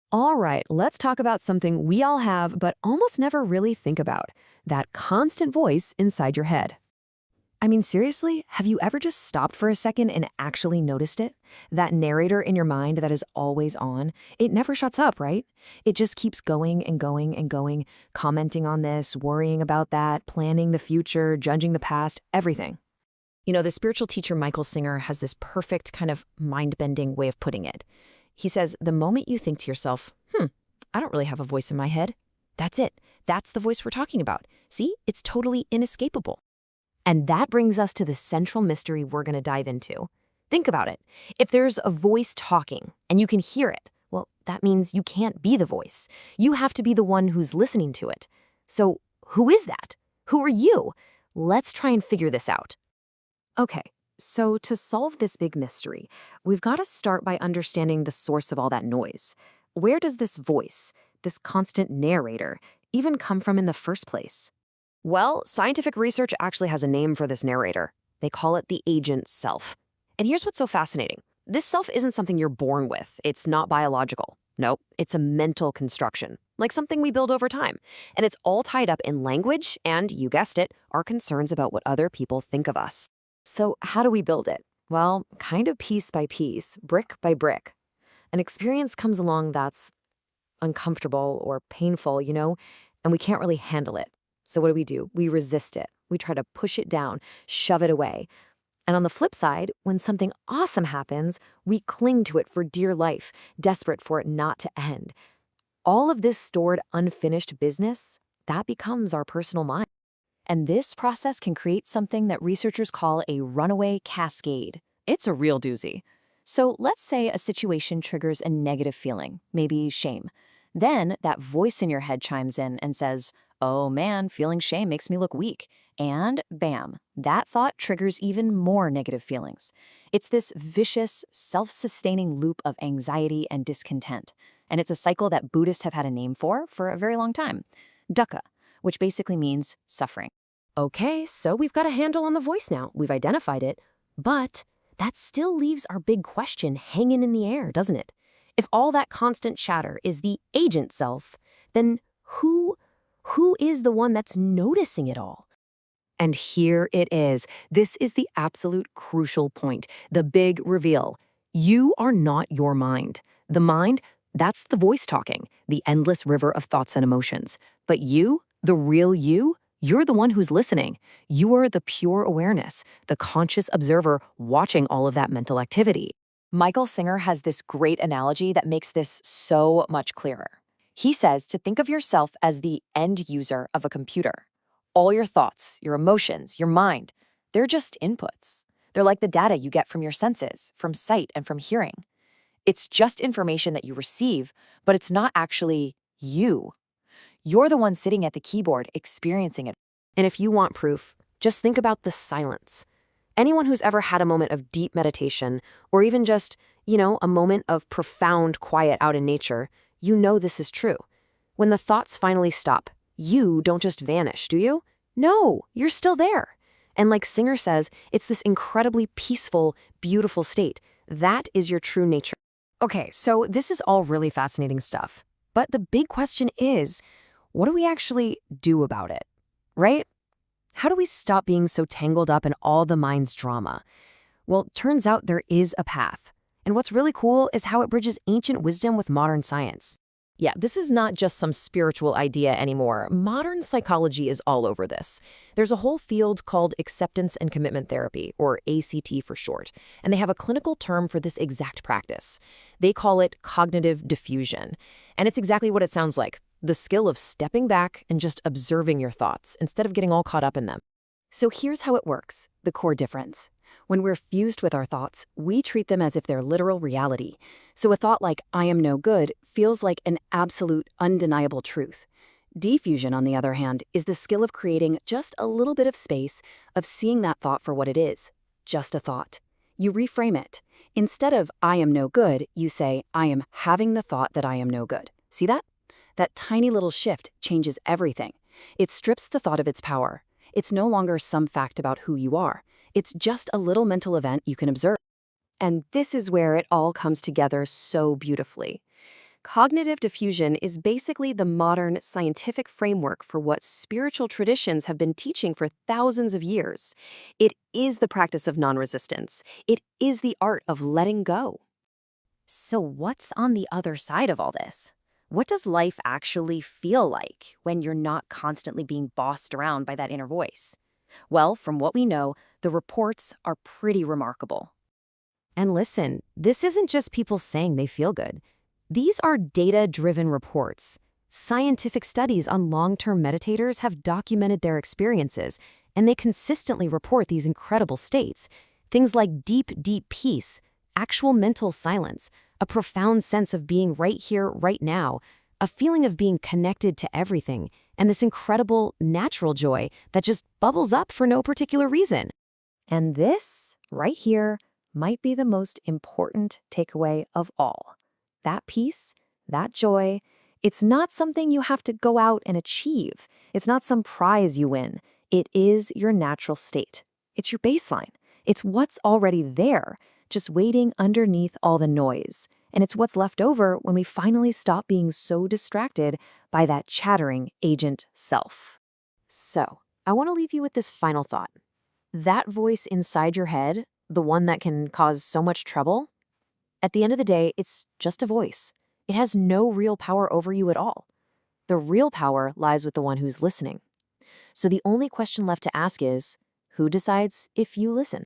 All right, let's talk about something we all have but almost never really think about, that constant voice inside your head. I mean, seriously, have you ever just stopped for a second and actually noticed it? That narrator in your mind that is always on, it never shuts up, right? It just keeps going and going and going, commenting on this, worrying about that, planning the future, judging the past, everything. The spiritual teacher Michael Singer has this perfect kind of mind-bending way of putting it. He says, the moment you think to yourself, I don't really have a voice in my head, that's it. That's the voice we're talking about. See, it's totally inescapable. And that brings us to the central mystery we're going to dive into. Think about it. If there's a voice talking and you can hear it, well, that means you can't be the voice. You have to be the one who's listening to it. So who is that? Who are you? Let's try and figure this out. Okay, so to solve this big mystery, we've got to start by understanding the source of all that noise. Where does this voice, this constant narrator, even come from in the first place? Well, scientific research actually has a name for this narrator. They call it the agent self. And here's what's so fascinating. This self isn't something you're born with. It's not biological. Nope, it's a mental construction, like something we build over time. And it's all tied up in language and, you guessed it, our concerns about what other people think of us. So how do we build it? Well, kind of piece by piece, brick by brick. An experience comes along that's uncomfortable or painful, and we can't really handle it. So what do? We resist it. We try to push it down, shove it away. And on the flip side, when something awesome happens, we cling to it for dear life, desperate for it not to end. All of this stored, unfinished business, that becomes our personal mind. And this process can create something that researchers call a runaway cascade. It's a real doozy. So let's say a situation triggers a negative feeling, maybe shame. Then that voice in your head chimes in and says, oh man, feeling shame makes me look weak. And bam, that thought triggers even more negative feelings. It's this vicious, self-sustaining loop of anxiety and discontent. And it's a cycle that Buddhists have had a name for a very long time. Dukkha, which basically means suffering. Okay, so we've got a handle on the voice now. We've identified it. But that still leaves our big question hanging in the air, doesn't it? If all that constant chatter is the agent self, then who is the one that's noticing it all? And here it is. This is the absolute crucial point, the big reveal. You are not your mind. The mind, that's the voice talking, the endless river of thoughts and emotions. But you, the real you're the one who's listening. You are the pure awareness, the conscious observer watching all of that mental activity. Michael Singer has this great analogy that makes this so much clearer. He says to think of yourself as the end user of a computer. All your thoughts, your emotions, your mind, they're just inputs. They're like the data you get from your senses, from sight and from hearing. It's just information that you receive, but it's not actually you. You're the one sitting at the keyboard experiencing it. And if you want proof, just think about the silence. Anyone who's ever had a moment of deep meditation, or even just, a moment of profound quiet out in nature, this is true. When the thoughts finally stop, you don't just vanish, do you? No, you're still there. And like Singer says, it's this incredibly peaceful, beautiful state. That is your true nature. Okay, so this is all really fascinating stuff. But the big question is, what do we actually do about it, right? How do we stop being so tangled up in all the mind's drama? Well, turns out there is a path. And what's really cool is how it bridges ancient wisdom with modern science. Yeah, this is not just some spiritual idea anymore. Modern psychology is all over this. There's a whole field called acceptance and commitment therapy, or ACT for short, and they have a clinical term for this exact practice. They call it cognitive diffusion, and it's exactly what it sounds like, the skill of stepping back and just observing your thoughts instead of getting all caught up in them. So here's how it works, the core difference. When we're fused with our thoughts, we treat them as if they're literal reality. So a thought like, I am no good, feels like an absolute, undeniable truth. Diffusion, on the other hand, is the skill of creating just a little bit of space, of seeing that thought for what it is, just a thought. You reframe it. Instead of, I am no good, you say, I am having the thought that I am no good. See that? That tiny little shift changes everything. It strips the thought of its power. It's no longer some fact about who you are. It's just a little mental event you can observe. And this is where it all comes together so beautifully. Cognitive diffusion is basically the modern scientific framework for what spiritual traditions have been teaching for thousands of years. It is the practice of non resistance, it is the art of letting go. So, what's on the other side of all this? What does life actually feel like when you're not constantly being bossed around by that inner voice? Well, from what we know, the reports are pretty remarkable. And listen, this isn't just people saying they feel good. These are data-driven reports. Scientific studies on long-term meditators have documented their experiences, and they consistently report these incredible states. Things like deep, deep peace, actual mental silence, a profound sense of being right here, right now, a feeling of being connected to everything, and this incredible natural joy that just bubbles up for no particular reason. And this, right here, might be the most important takeaway of all. That peace, that joy, it's not something you have to go out and achieve. It's not some prize you win. It is your natural state. It's your baseline. It's what's already there, just waiting underneath all the noise. And it's what's left over when we finally stop being so distracted by that chattering agent self. So, I want to leave you with this final thought. That voice inside your head, the one that can cause so much trouble, at the end of the day, it's just a voice. It has no real power over you at all. The real power lies with the one who's listening. So the only question left to ask is, who decides if you listen?